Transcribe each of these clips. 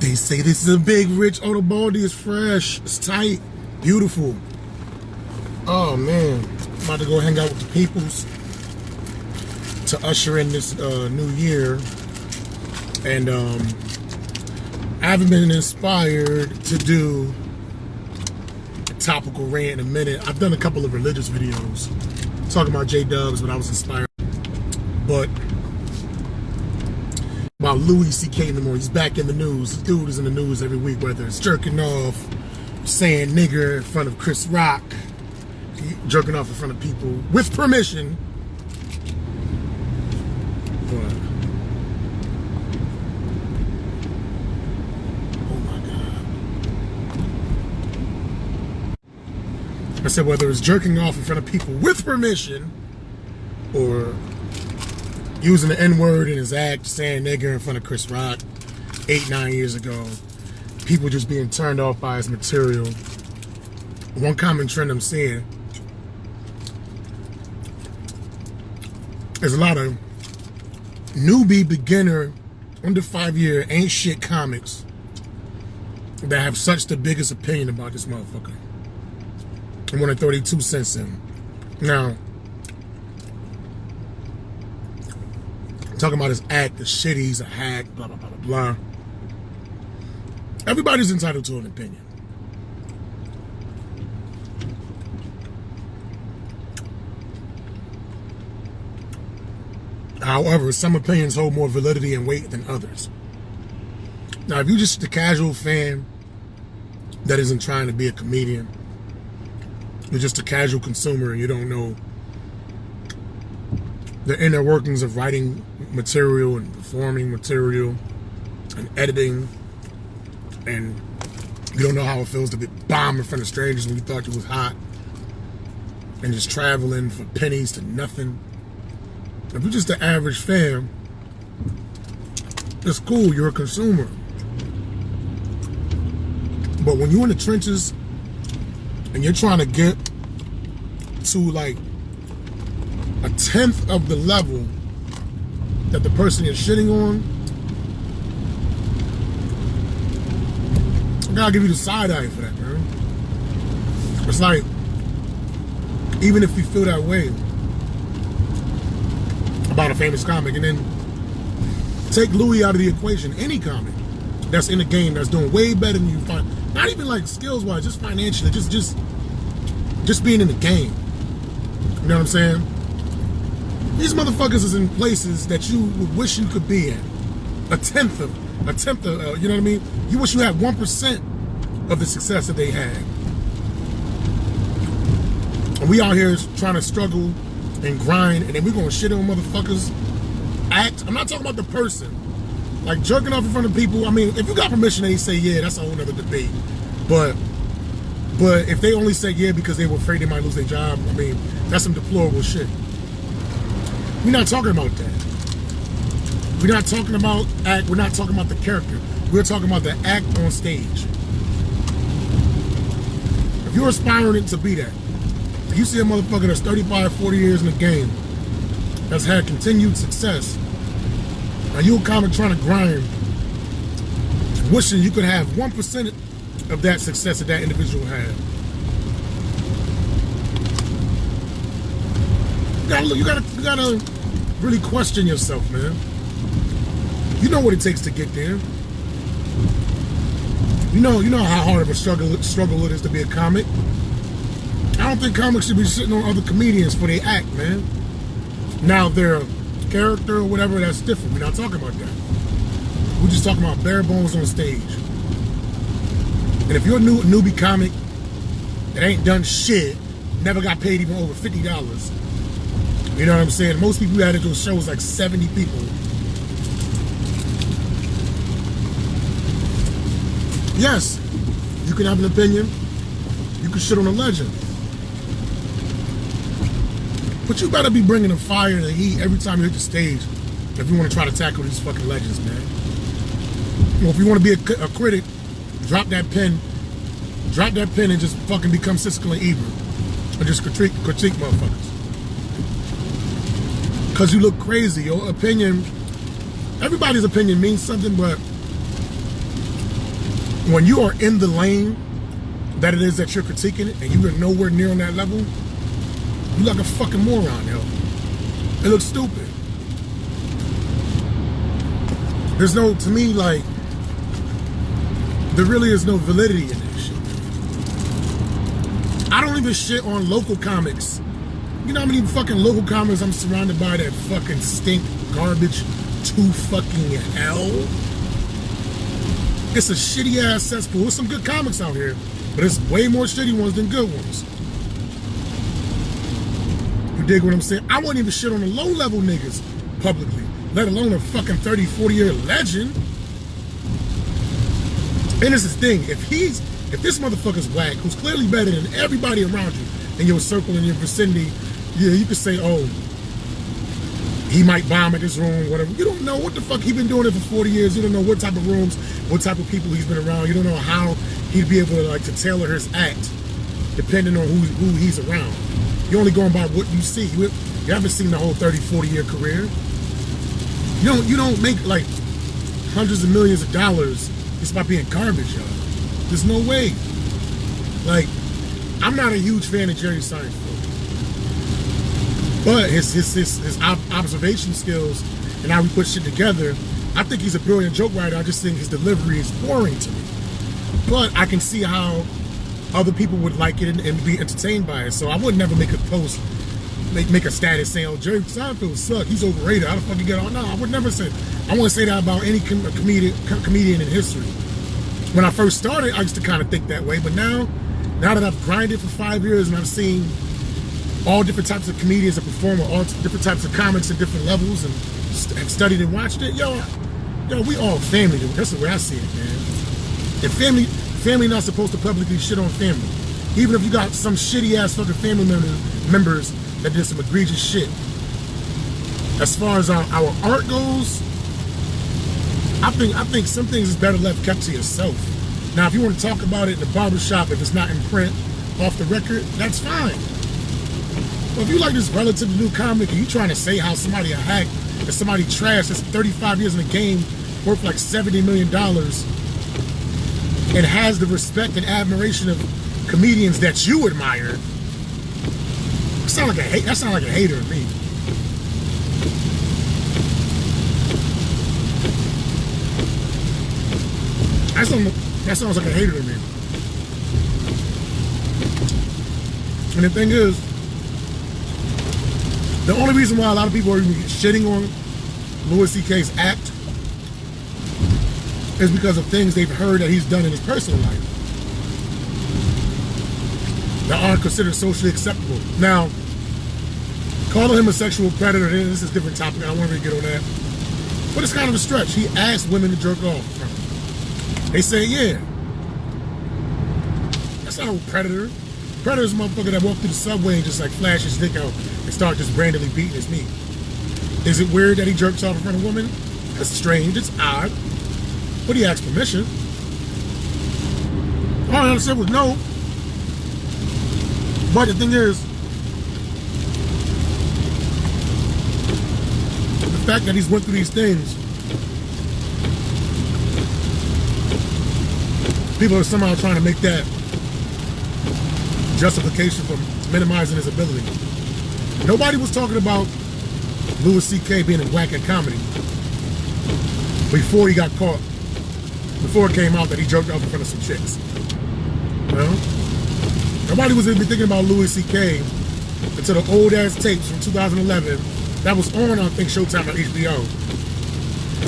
They say this is a big, rich Baldy. It's fresh. It's tight. Beautiful. Oh, man. I'm about to go hang out with the peoples to usher in this new year. And I haven't been inspired to do a topical rant in a minute. I've done a couple of religious videos talking about J-Dubs when I was inspired. But about Louis C.K. in the morning. He's back in the news. This dude is in the news every week, whether it's jerking off, saying nigger in front of Chris Rock, jerking off in front of people with permission. But, oh my God. I said whether it's jerking off in front of people with permission or using the N-word in his act, saying nigger in front of Chris Rock 8-9 years ago. People just being turned off by his material. One common trend I'm seeing is a lot of newbie, beginner, under 5-year, ain't shit comics that have such the biggest opinion about this motherfucker and want to throw their 2 cents in. Now, talking about his act, the shit, he's a hack, blah, blah, blah, blah, blah. Everybody's entitled to an opinion. However, some opinions hold more validity and weight than others. Now, if you're just a casual fan that isn't trying to be a comedian, you're just a casual consumer and you don't know the inner workings of writing material and performing material and editing, and you don't know how it feels to be bombed in front of strangers when you thought you was hot and just traveling for pennies to nothing. If you're just an average fan, it's cool, you're a consumer. But when you're in the trenches and you're trying to get to like a 1/10 of the level that the person you're shitting on, I gotta give you the side eye for that, man. It's like, even if you feel that way about a famous comic, and then take Louis out of the equation, any comic that's in the game that's doing way better than you, not even like skills wise, just financially, just being in the game. You know what I'm saying? These motherfuckers is in places that you would wish you could be in. A tenth of, you know what I mean? You wish you had 1% of the success that they had. And we out here trying to struggle and grind, and then we're gonna shit on motherfuckers' act. I'm not talking about the person. Like jerking off in front of people, I mean, if you got permission and they say yeah, that's a whole nother debate. But if they only say yeah because they were afraid they might lose their job, I mean, that's some deplorable shit. We're not talking about that. We're not talking about act. We're not talking about the character. We're talking about the act on stage. If you're aspiring to be that, if you see a motherfucker that's 35, 40 years in the game, that's had continued success, and you're a comic trying to grind, wishing you could have 1% of that success that that individual had. You gotta really question yourself, man. You know what it takes to get there. You know how hard of a struggle it is to be a comic. I don't think comics should be sitting on other comedians for their act, man. Now their character or whatever, that's different. We're not talking about that. We're just talking about bare bones on stage. And if you're a newbie comic that ain't done shit, never got paid even over $50, you know what I'm saying? Most people who had to do shows like 70 people. Yes, you can have an opinion. You can shit on a legend. But you better be bringing the fire and the heat every time you hit the stage if you want to try to tackle these fucking legends, man. Well, if you want to be a critic, drop that pen and just fucking become Siskel and Ebert. Or just critique motherfuckers. Because you look crazy. Your opinion, everybody's opinion means something, but when you are in the lane that it is that you're critiquing it, and you are nowhere near on that level, you look like a fucking moron, yo. It looks stupid. There's no, to me, like, there really is no validity in this shit. I don't even shit on local comics. You know how many fucking local comics I'm surrounded by that fucking stink garbage to fucking hell? It's a shitty ass cesspool. There's some good comics out here, but it's way more shitty ones than good ones. You dig what I'm saying? I wouldn't even shit on the low level niggas publicly, let alone a fucking 30, 40 year legend. And this is the thing, if this motherfucker's whack, who's clearly better than everybody around you in your circle, in your vicinity, yeah, you could say, oh, he might bomb at this room, whatever. You don't know what the fuck he been doing it for 40 years. You don't know what type of rooms, what type of people he's been around. You don't know how he'd be able to, like, to tailor his act depending on who he's around. You're only going by what you see. You haven't seen the whole 30, 40 year career. You don't make like hundreds of millions of dollars just by being garbage, y'all. There's no way. Like, I'm not a huge fan of Jerry Seinfeld, but his observation skills and how we put shit together, I think he's a brilliant joke writer. I just think his delivery is boring to me. But I can see how other people would like it and be entertained by it. So I would never make a post, make a status saying, "Oh, Jerry Seinfeld sucks. He's overrated. How the fuck you get on?" No, I would never say. I wouldn't say that about any comedian in history. When I first started, I used to kind of think that way. But now that I've grinded for 5 years and I've seen all different types of comedians and perform all different types of comics at different levels and studied and watched it, yo, we all family. That's the way I see it, man. And family not supposed to publicly shit on family. Even if you got some shitty ass fucking family members that did some egregious shit. As far as our art goes, I think some things is better left kept to yourself. Now, if you want to talk about it in the barbershop, if it's not in print, off the record, that's fine. But if you like this relatively new comic and you trying to say how somebody a hack, that somebody trash that's 35 years in the game, worth like $70 million, and has the respect and admiration of comedians that you admire, that sounds like a hater to me. That sounds like a hater to me. And the thing is, the only reason why a lot of people are even shitting on Louis C.K.'s act is because of things they've heard that he's done in his personal life that aren't considered socially acceptable. Now, calling him a sexual predator, this is a different topic. I don't want to really get on that. But it's kind of a stretch. He asked women to jerk off. They say, yeah. That's not a predator. Predator's a motherfucker that walk through the subway and just like flash his dick out and start just randomly beating his meat. Is it weird that he jerks off in front of a woman? That's strange. It's odd. But he asked permission. All I said was no. But the thing is, the fact that he's went through these things, people are somehow trying to make that justification for minimizing his ability. Nobody was talking about Louis C.K. being a whack at comedy before he got caught. Before it came out that he jerked off in front of some chicks. You know? Nobody was even thinking about Louis C.K. until the old ass tapes from 2011 that was on, I think, Showtime or HBO.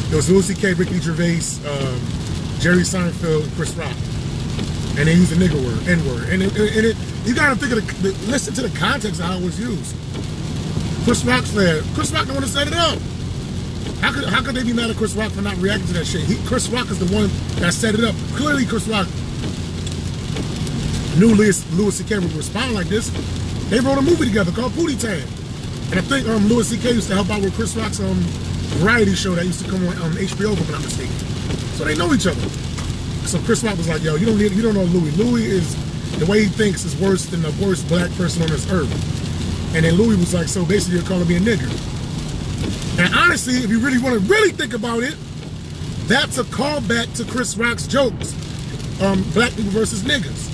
There was Louis C.K., Ricky Gervais, Jerry Seinfeld, and Chris Rock. And they used the nigger word, N-word. And you gotta think of listen to the context of how it was used. Chris Rock said, Chris Rock the one that set it up. How could they be mad at Chris Rock for not reacting to that shit? Chris Rock is the one that set it up. Clearly Chris Rock knew Louis C.K. would respond like this. They wrote a movie together called Pootie Tang. And I think Louis C.K. used to help out with Chris Rock's variety show that used to come on HBO, if I'm not mistaken. So they know each other. So Chris Rock was like, yo, you don't know Louis. Louis is, the way he thinks is worse than the worst black person on this earth. And then Louis was like, so basically you're calling me a nigger. And honestly, if you really want to really think about it, that's a callback to Chris Rock's jokes. black people versus niggas.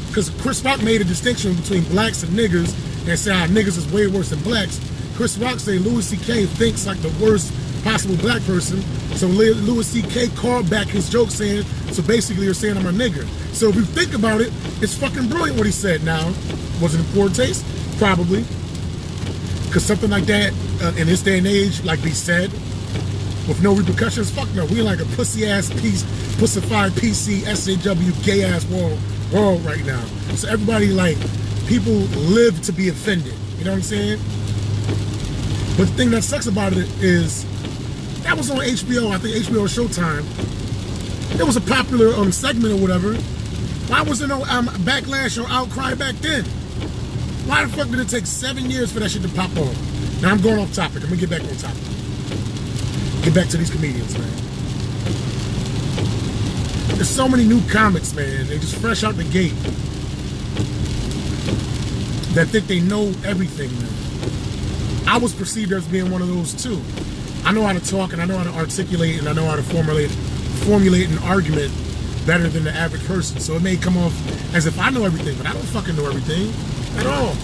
Because Chris Rock made a distinction between blacks and niggers and said how niggas is way worse than blacks. Chris Rock say Louis C.K. thinks like the worst possible black person. So Louis C.K. called back his joke saying, so basically you're saying I'm a nigger. So if you think about it, it's fucking brilliant what he said. Now, was it in poor taste? Probably. Because something like that in this day and age, like be said, with no repercussions, fuck no. We like a pussy-ass piece, pussified PC, SJW, gay-ass world right now. So everybody, like, people live to be offended. You know what I'm saying? But the thing that sucks about it is, that was on HBO, I think HBO or Showtime. It was a popular segment or whatever. Why was there no backlash or outcry back then? Why the fuck did it take 7 years for that shit to pop on? Now I'm going off topic. I'm gonna get back on topic. Get back to these comedians, man. There's so many new comics, man. They just fresh out the gate that think they know everything, man. I was perceived as being one of those too. I know how to talk and I know how to articulate and I know how to formulate an argument better than the average person. So it may come off as if I know everything, but I don't fucking know everything at all.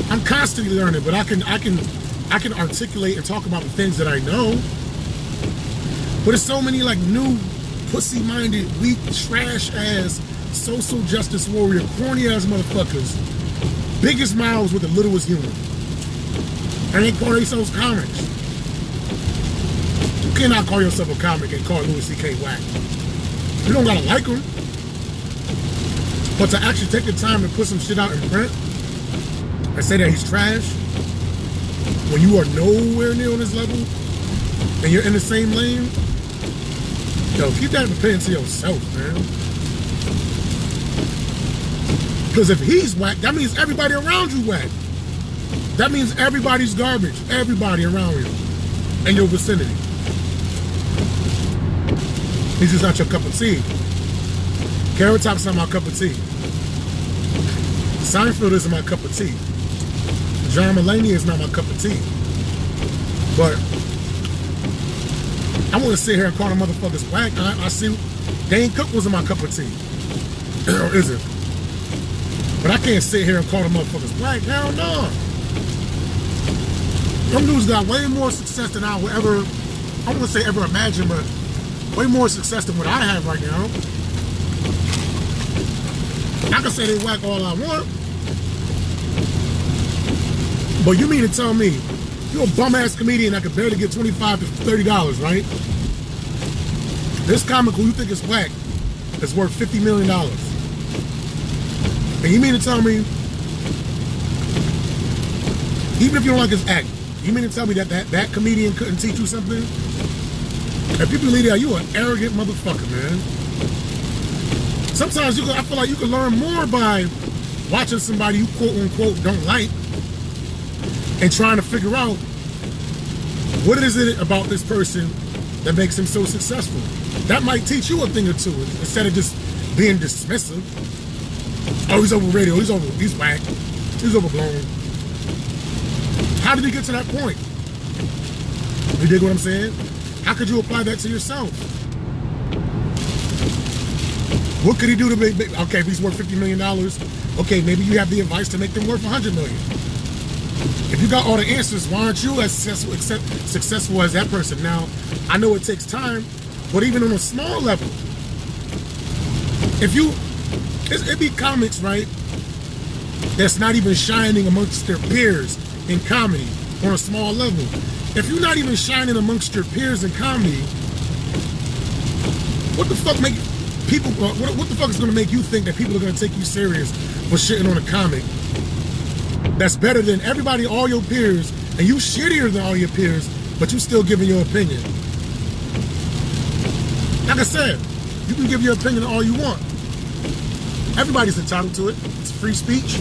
I'm constantly learning, but I can articulate and talk about the things that I know. But there's so many like new pussy-minded, weak, trash-ass, social justice warrior, corny-ass motherfuckers. Biggest mouths with the littlest humor. And they call themselves comics. You cannot call yourself a comic and call Louis C.K. whack. You don't gotta like him. But to actually take the time to put some shit out in print and say that he's trash when you are nowhere near on his level and you're in the same lane, yo, keep that opinion to yourself, man. Because if he's whack, that means everybody around you whack. That means everybody's garbage. Everybody around you in your vicinity. He's just not your cup of tea. Carrot Top's not my cup of tea. Seinfeld isn't my cup of tea. John Mulaney is not my cup of tea. But I want to sit here and call the motherfuckers whack. I see Dane Cook wasn't my cup of tea. Or is it? But I can't sit here and call the motherfuckers whack. Hell no. Them dudes got way more success than I would ever, I wouldn't say ever imagine, but way more success than what I have right now. I can say they whack all I want. But you mean to tell me, you're a bum-ass comedian that can barely get $25 to $30, right? This comic who you think is whack is worth $50 million. And you mean to tell me, even if you don't like his act, you mean to tell me that that comedian couldn't teach you something? If people believe that, you an arrogant motherfucker, man. Sometimes I feel like you can learn more by watching somebody you quote-unquote don't like and trying to figure out what is it about this person that makes him so successful. That might teach you a thing or two instead of just being dismissive. Oh, he's over radio, he's whack, he's overblown. How did he get to that point? You dig what I'm saying? How could you apply that to yourself? What could he do to make, okay, if he's worth $50 million, okay, maybe you have the advice to make them worth $100 million. If you got all the answers, why aren't you as successful as that person? Now, I know it takes time, but even on a small level, if you, it'd be comics, right, that's not even shining amongst their peers in comedy on a small level. If you're not even shining amongst your peers in comedy, what the fuck make people, what the fuck is gonna make you think that people are gonna take you serious for shitting on a comic that's better than everybody, all your peers, and you shittier than all your peers, but you still giving your opinion? Like I said, you can give your opinion all you want. Everybody's entitled to it. It's free speech.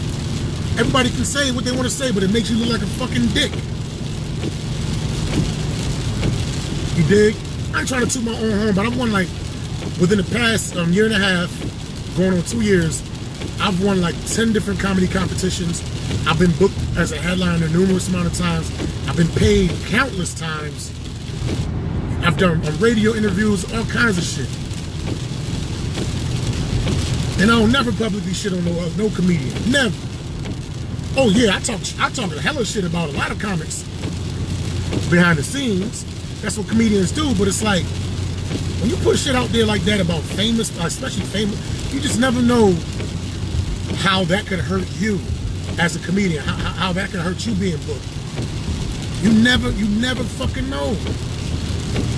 Everybody can say what they want to say, but it makes you look like a fucking dick. You dig? I ain't trying to toot my own horn, but I've won like, within the past year and a half, going on 2 years, I've won like 10 different comedy competitions. I've been booked as a headliner numerous amount of times. I've been paid countless times. I've done radio interviews, all kinds of shit. And I don't never publicly shit on no comedian. Never. Oh yeah, I talk a hella shit about a lot of comics behind the scenes. That's what comedians do, but it's like, when you put shit out there like that about famous, especially famous, you just never know how that could hurt you as a comedian, how that could hurt you being booked. You never fucking know.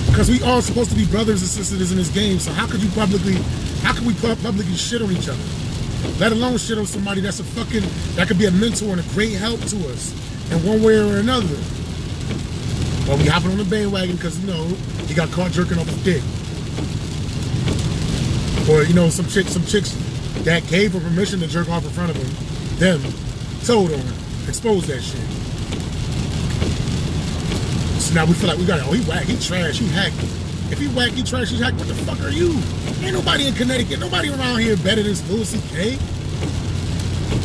Because we all supposed to be brothers and sisters in this game, so how could we publicly shit on each other? Let alone shit on somebody that could be a mentor and a great help to us in one way or another. But we hopping on the bandwagon because, you know, he got caught jerking off his dick. Or, you know, some chicks that gave her permission to jerk off in front of him, them told on her, exposed that shit. So now we feel like we got it. Oh, he whack, he trash, he hack. If he whack, he trash, he hack, what the fuck are you? Ain't nobody in Connecticut, nobody around here better than Louis C.K.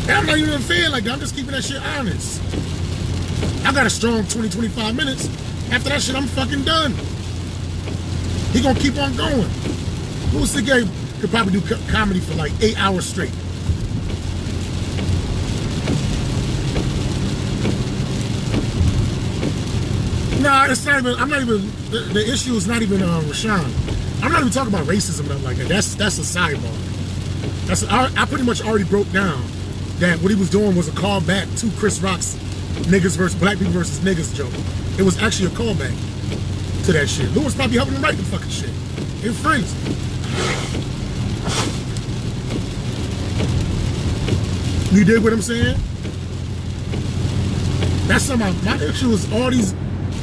And I'm not even a fan like that, I'm just keeping that shit honest. I got a strong 20-25 minutes. After that shit, I'm fucking done. He gonna keep on going. Louis C.K. could probably do comedy for like 8 hours straight. Nah, it's not even, the issue is not even Rashawn. I'm not even talking about racism or nothing like that. That's a sidebar. I pretty much already broke down that what he was doing was a callback to Chris Rock's niggas versus black people versus niggas joke. It was actually a callback to that shit. Louis probably helping him write the fucking shit. They're friends. You dig what I'm saying? That's something. My issue is all these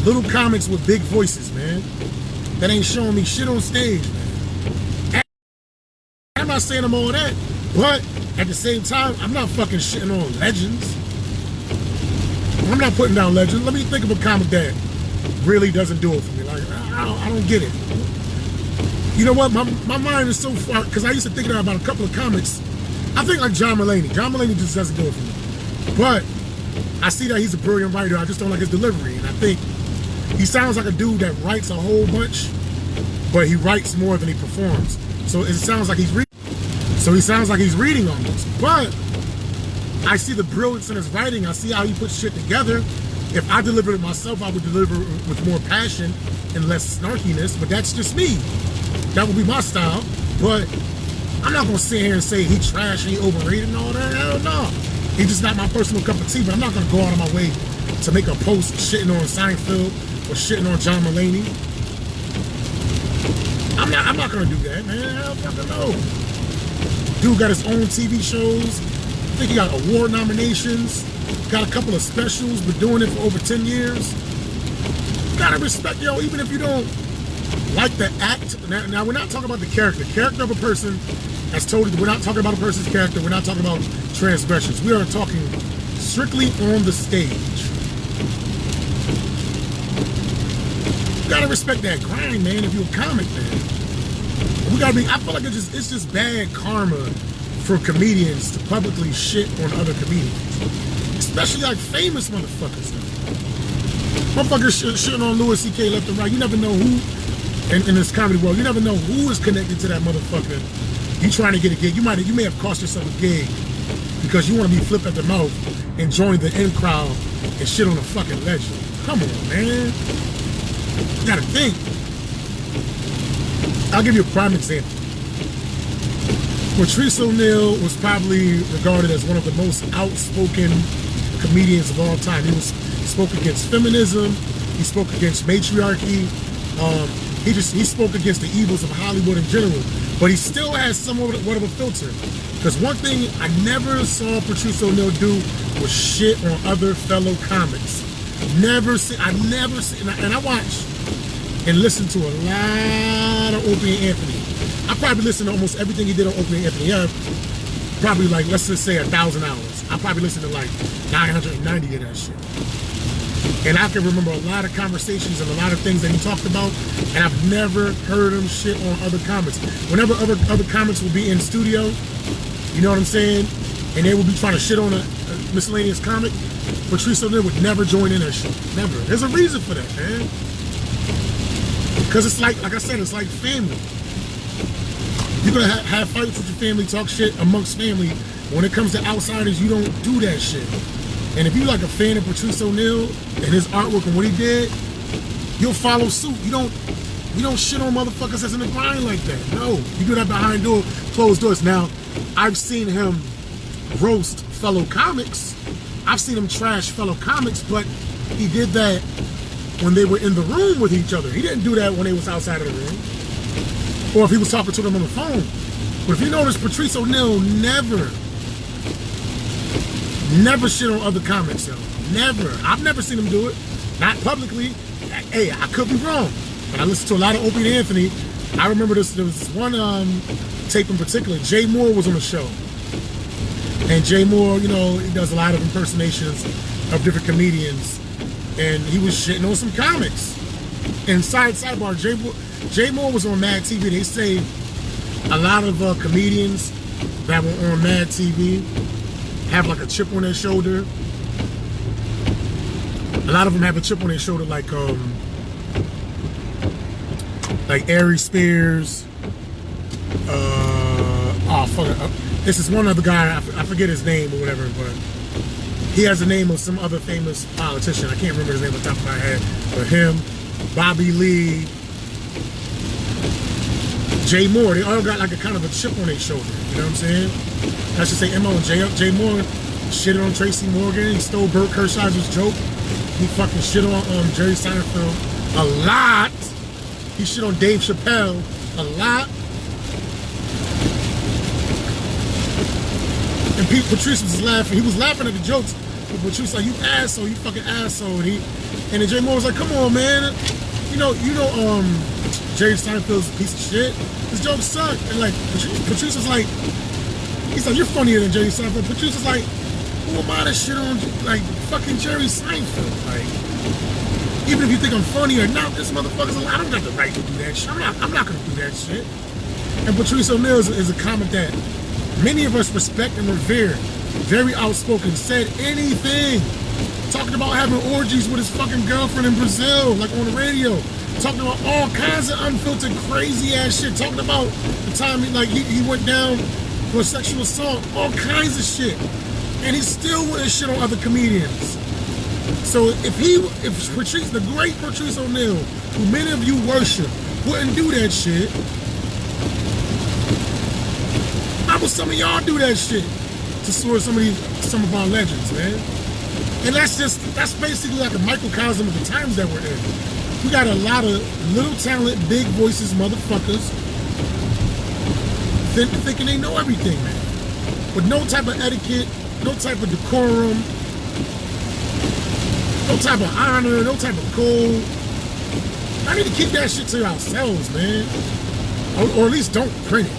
little comics with big voices, man, that ain't showing me shit on stage, man. I'm not saying I'm all that, but at the same time, I'm not fucking shitting on legends. I'm not putting down legends. Let me think of a comic that really doesn't do it for me. Like, I don't get it. You know what? My mind is so far, because I used to think about a couple of comics. I think like John Mulaney. John Mulaney just doesn't do it for me. But I see that he's a brilliant writer. I just don't like his delivery. And I think he sounds like a dude that writes a whole bunch, but he writes more than he performs. So it sounds like he's reading. So he sounds like he's reading almost. But I see the brilliance in his writing. I see how he puts shit together. If I delivered it myself, I would deliver with more passion and less snarkiness. But that's just me. That would be my style. But I'm not gonna sit here and say he trash and he overrated and all that. Hell no. He's just not my personal cup of tea. But I'm not gonna go out of my way to make a post shitting on Seinfeld or shitting on John Mulaney. I'm not gonna do that, man. I don't fucking know. Dude got his own TV shows. I think he got award nominations. Got a couple of specials. Been doing it for over 10 years. You gotta respect, yo, even if you don't like the act. Now we're not talking about the character. The character of a person, as told, we're not talking about a person's character. We're not talking about transgressions. We are talking strictly on the stage. You gotta respect that grind, man, if you're a comic, man. We gotta be, I feel like it's just bad karma for comedians to publicly shit on other comedians. Especially like famous motherfuckers. Motherfuckers shitting on Louis C.K. left and right. You never know who, in this comedy world, you never know who is connected to that motherfucker. You trying to get a gig. You may have cost yourself a gig because you want to be flipped at the mouth and join the in crowd and shit on a fucking legend. Come on, man. You gotta think. I'll give you a prime example. Patrice O'Neal was probably regarded as one of the most outspoken comedians of all time. He spoke against feminism. He spoke against matriarchy. He spoke against the evils of Hollywood in general. But he still has somewhat of a filter. Because one thing I never saw Patrice O'Neal do was shit on other fellow comics. I never see, and I watch and listen to a lot of Opie and Anthony. I probably listened to almost everything he did on Opie and Anthony. Yeah, probably like, let's just say 1,000 hours. I probably listened to like 990 of that shit. And I can remember a lot of conversations and a lot of things that he talked about, and I've never heard him shit on other comics. Whenever other comics will be in studio, you know what I'm saying, and they will be trying to shit on a miscellaneous comic, Patrice O'Neal would never join in that shit. Never. There's a reason for that, man. Because it's like I said, it's like family. You're gonna have fights with your family, talk shit amongst family. When it comes to outsiders, you don't do that shit. And if you like a fan of Patrice O'Neal and his artwork and what he did, you'll follow suit. You don't shit on motherfuckers that's in the grind like that. No, you do that behind closed doors. Now, I've seen him roast fellow comics. I've seen him trash fellow comics, but he did that when they were in the room with each other. He didn't do that when they was outside of the room, or if he was talking to them on the phone. But if you notice, Patrice O'Neal never shit on other comics, yo. Never. I've never seen him do it. Not publicly. Hey, I could be wrong. But I listened to a lot of Opie and Anthony. I remember there was one tape in particular. Jay Moore was on the show. And Jay Moore, you know, he does a lot of impersonations of different comedians. And he was shitting on some comics. And sidebar, Jay Moore was on Mad TV. They say a lot of comedians that were on Mad TV have like a chip on their shoulder. A lot of them have a chip on their shoulder, like Ari Spears. This is one other guy. I forget his name or whatever, but he has the name of some other famous politician. I can't remember his name off the top of my head. But him, Bobby Lee, Jay Moore, they all got like a kind of a chip on their shoulder. You know what I'm saying? I should say M.O. and Jay Moore shitted on Tracy Morgan. He stole Burt Kirsheimer's joke. He fucking shit on Jerry Seinfeld a lot. He shit on Dave Chappelle a lot. And Patrice was laughing. He was laughing at the jokes. But Patrice was like, you asshole, you fucking asshole. And then Jay Moore was like, come on, man. You know, Jerry Seinfeld's a piece of shit. His jokes suck. And like, Patrice was like, he's like, you're funnier than Jerry Seinfeld. Patrice was like, who am I to shit on, like, fucking Jerry Seinfeld? Like, even if you think I'm funny or not, this motherfucker's alive. I don't got the right to do that shit. I'm not gonna do that shit. And Patrice O'Neal is a comic that many of us respect and revere. Very outspoken, said anything. Talking about having orgies with his fucking girlfriend in Brazil, like on the radio. Talking about all kinds of unfiltered, crazy ass shit. Talking about the time he went down for sexual assault, all kinds of shit. And he still wouldn't shit on other comedians. So if Patrice, the great Patrice O'Neal, who many of you worship, wouldn't do that shit, how would some of y'all do that shit to sort some of our legends, man? And that's basically like a microcosm of the times that we're in. We got a lot of little talent, big voices, motherfuckers thinking they know everything, man. With no type of etiquette, no type of decorum, no type of honor, no type of code. I need to keep that shit to ourselves, man. Or at least don't print it.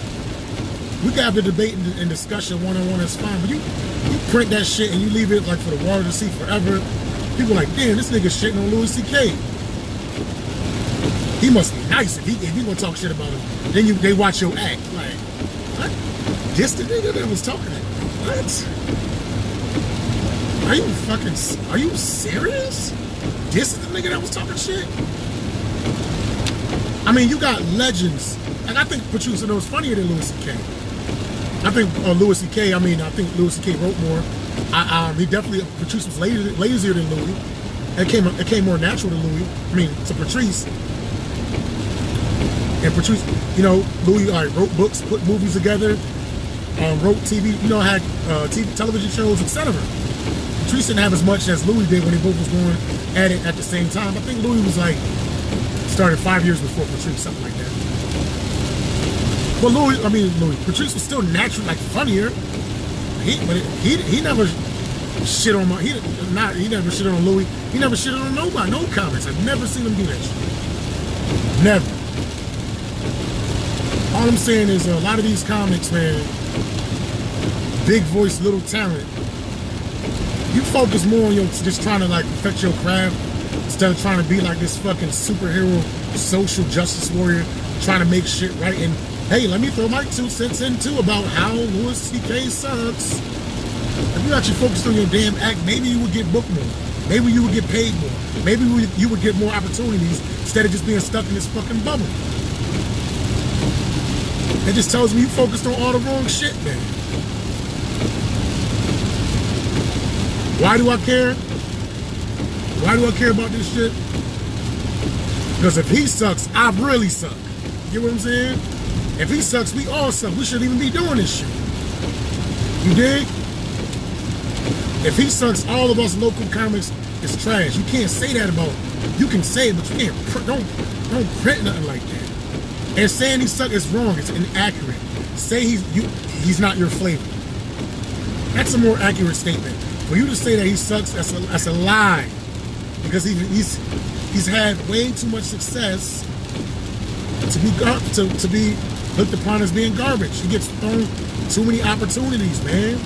We can have the debate and discussion one-on-one, that's fine. But you print that shit and you leave it like for the world to see forever. People are like, damn, this nigga shitting on Louis C.K. He must be nice if he gonna talk shit about him. Then they watch your act. Like, what? This the nigga that was talking at me? What? Are you serious? This is the nigga that was talking shit? I mean, you got legends. Like, I think Patrice O'Neal was funnier than Louis C.K. I think Louis C.K., I think Louis C.K. wrote more. He definitely, Patrice was lazier than Louis. It came more natural to Louis. I mean, to Patrice. And Patrice, you know, Louis wrote books, put movies together, wrote TV, had television shows, etc. Patrice didn't have as much as Louis did when they both was going at it at the same time. I think Louis was started 5 years before Patrice, something like that. But Patrice was still naturally funnier. He never shit on he never shit on Louis. He never shit on nobody, no comics. I've never seen him do that shit. Never. All I'm saying is a lot of these comics, man, big voice, little talent. You focus more on just trying to perfect your craft instead of trying to be like this fucking superhero, social justice warrior, trying to make shit right. And hey, let me throw my 2 cents in too about how Louis C.K. sucks. If you actually focused on your damn act, maybe you would get booked more. Maybe you would get paid more. Maybe you would get more opportunities instead of just being stuck in this fucking bubble. It just tells me you focused on all the wrong shit, man. Why do I care? Why do I care about this shit? Because if he sucks, I really suck. You get what I'm saying? If he sucks, we all suck. We shouldn't even be doing this shit. You dig? If he sucks, all of us local comics is trash. You can't say that about him. You can say it, but you can't. Don't print nothing like that. And saying he sucks is wrong. It's inaccurate. Say he's not your flavor. That's a more accurate statement. For you to say that he sucks, that's a lie. Because he's had way too much success to be looked upon as being garbage. He gets thrown too many opportunities, man.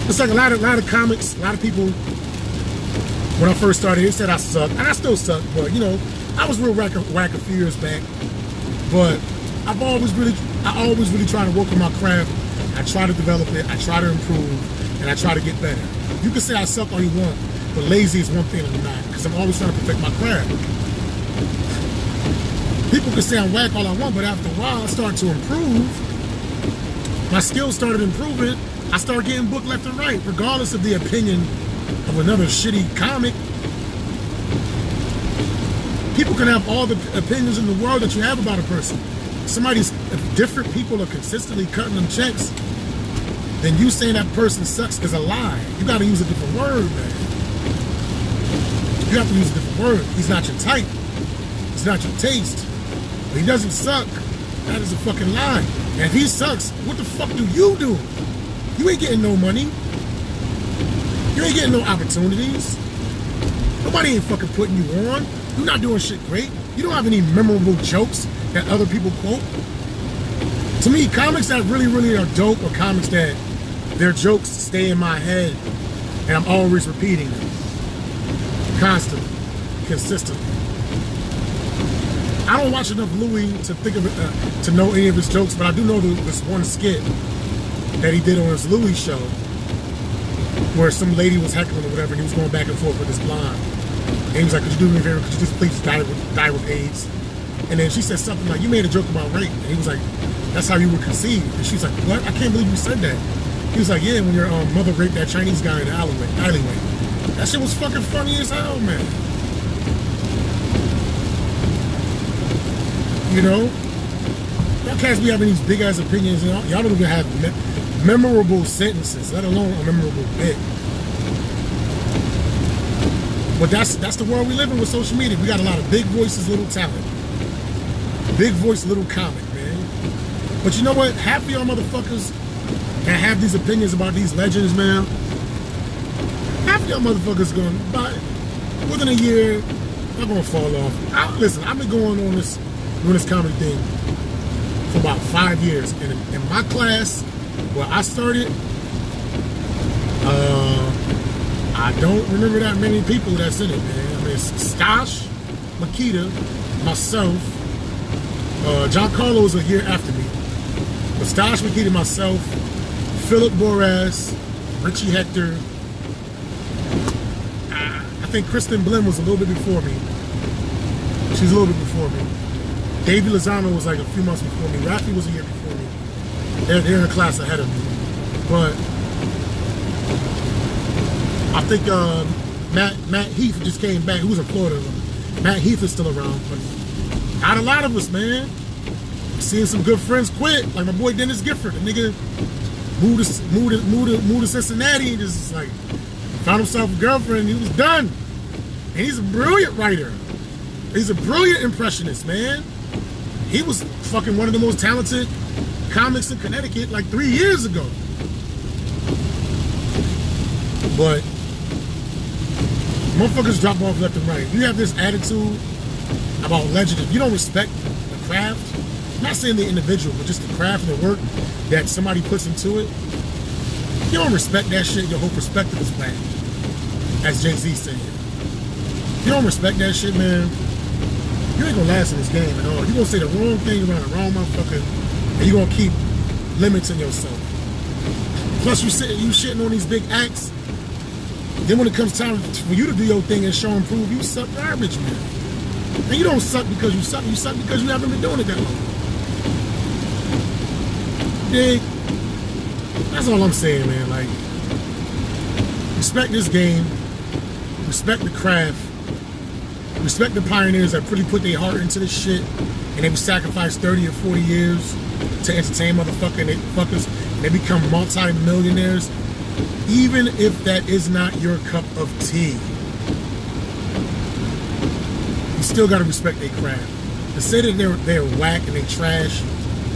It's like a lot of comics, a lot of people. When I first started, they said I suck, and I still suck. But you know, I was real whack a few years back. But I always really try to work on my craft. I try to develop it. I try to improve, and I try to get better. You can say I suck all you want, but lazy is one thing I'm not, because I'm always trying to perfect my craft. People can say I'm whack all I want, but after a while, I started to improve. My skills started improving. I started getting booked left and right, regardless of the opinion of another shitty comic. People can have all the opinions in the world that you have about a person. If different people are consistently cutting them checks, then you saying that person sucks is a lie. You gotta use a different word, man. You have to use a different word. He's not your type. He's not your taste. But he doesn't suck. That is a fucking lie. And if he sucks, what the fuck do? You ain't getting no money. You ain't getting no opportunities. Nobody ain't fucking putting you on. You're not doing shit great. You don't have any memorable jokes that other people quote. To me, comics that really, really are dope are comics that their jokes stay in my head and I'm always repeating them. Constantly. Consistently. I don't watch enough Louis to think of it, to know any of his jokes, but I do know this one skit that he did on his Louis show where some lady was heckling or whatever and he was going back and forth with this blonde. And he was like, could you do me a favor? Could you just please die with AIDS? And then she said something like, you made a joke about rape. And he was like, that's how you were conceived. And she was like, what? I can't believe you said that. He was like, yeah, when your mother raped that Chinese guy in the alleyway. That shit was fucking funny as hell, man. You know? Y'all cats be having these big ass opinions, and y'all don't even have memorable sentences, let alone a memorable bit. But that's the world we live in with social media. We got a lot of big voices, little talent. Big voice, little comic, man. But you know what? Half of y'all motherfuckers that have these opinions about these legends, man, half of y'all motherfuckers going, within a year, they're going to fall off. Listen, I've been doing this comedy thing for about 5 years. And in my class, where I started, I don't remember that many people that's in it, man. I mean, it's Stash, Makita, myself, John Carlo was a year after me. But Stash, Makita, myself, Philip Boras, Richie Hector. I think Kristen Blim was a little bit before me. She's a little bit before me. Davey Lozano was like a few months before me. Rafi was a year before me. They're in a class ahead of me. But I think Matt Heath just came back. He was in Florida. Matt Heath is still around. But not a lot of us, man. Seeing some good friends quit. Like my boy Dennis Gifford. The nigga moved to Cincinnati and just like found himself a girlfriend and he was done. And he's a brilliant writer. He's a brilliant impressionist, man. He was fucking one of the most talented comics in Connecticut like 3 years ago. But motherfuckers drop off left and right. You have this attitude about legend. If you don't respect the craft, I'm not saying the individual, but just the craft and the work that somebody puts into it, if you don't respect that shit, your whole perspective is bad. As Jay-Z said. If you don't respect that shit, man, you ain't gonna last in this game at all. You're gonna say the wrong thing around the wrong motherfucker, and you're gonna keep limiting yourself. Plus, you shitting on these big acts. Then when it comes time for you to do your thing and show and prove, you suck garbage, man. And you don't suck because you suck. You suck because you haven't been doing it that long. Dig? That's all I'm saying, man. Like, respect this game. Respect the craft. Respect the pioneers that really put their heart into this shit, and they sacrificed 30 or 40 years to entertain motherfuckers, and they become multi-millionaires, even if that is not your cup of tea. You still gotta respect their craft. To say that they're whack and they trash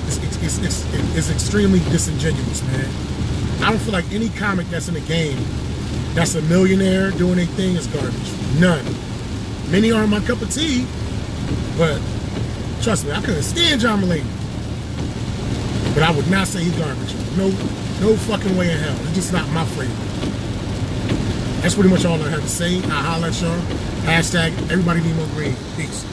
is extremely disingenuous, man. I don't feel like any comic that's in the game that's a millionaire doing their thing is garbage. None. Many aren't my cup of tea, but trust me, I couldn't stand John Mulaney. But I would not say he's garbage. No fucking way in hell. It's just not my flavor. That's pretty much all I have to say. I'll holler at y'all. Hashtag everybody need more green. Peace.